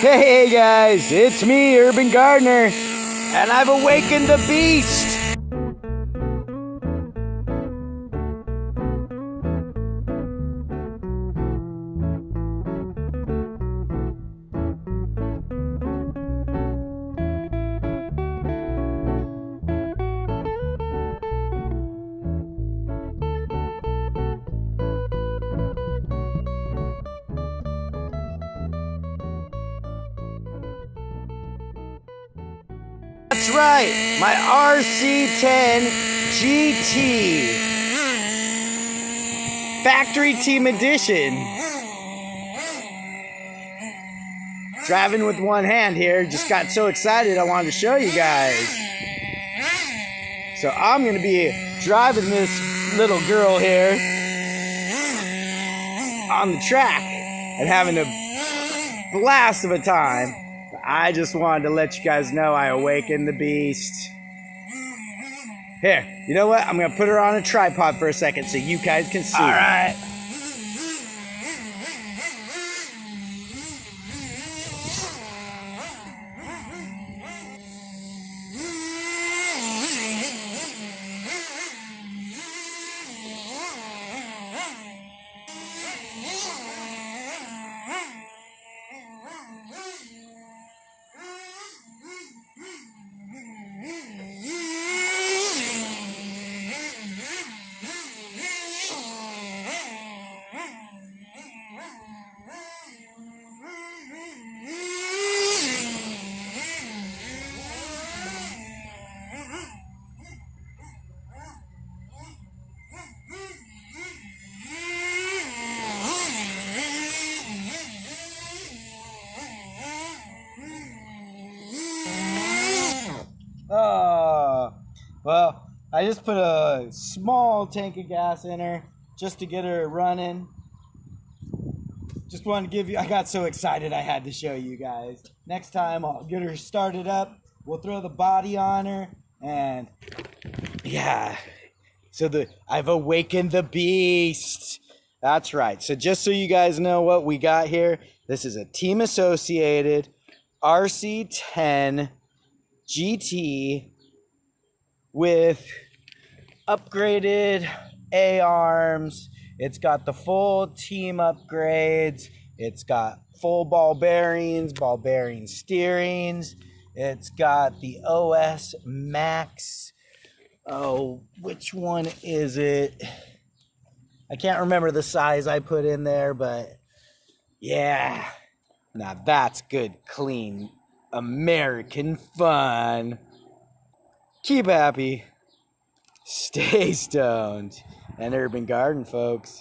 Hey guys, it's me, Urban Gardener, and I've awakened the beast. That's right, my RC10 GT Factory Team Edition. Driving with one hand here, just got so excited I wanted to show you guys. So I'm gonna be driving this little girl here on the track and having a blast of a time. I just wanted to let you guys know I awakened the beast. Here, you know what? I'm going to put her on a tripod for a second so you guys can see. All right. Well, I just put a small tank of gas in her just to get her running. Just wanted to give you, I got so excited I had to show you guys. Next time I'll get her started up. We'll throw the body on her and yeah. So I've awakened the beast. That's right. So just so you guys know what we got here, this is a Team Associated RC10 GT with upgraded A-arms. It's got the full team upgrades. It's got full ball bearing steerings. It's got the OS Max. Oh, which one is it? I can't remember the size I put in there, but yeah. Now that's good, clean American fun. Keep happy, stay stoned, and urban garden, folks.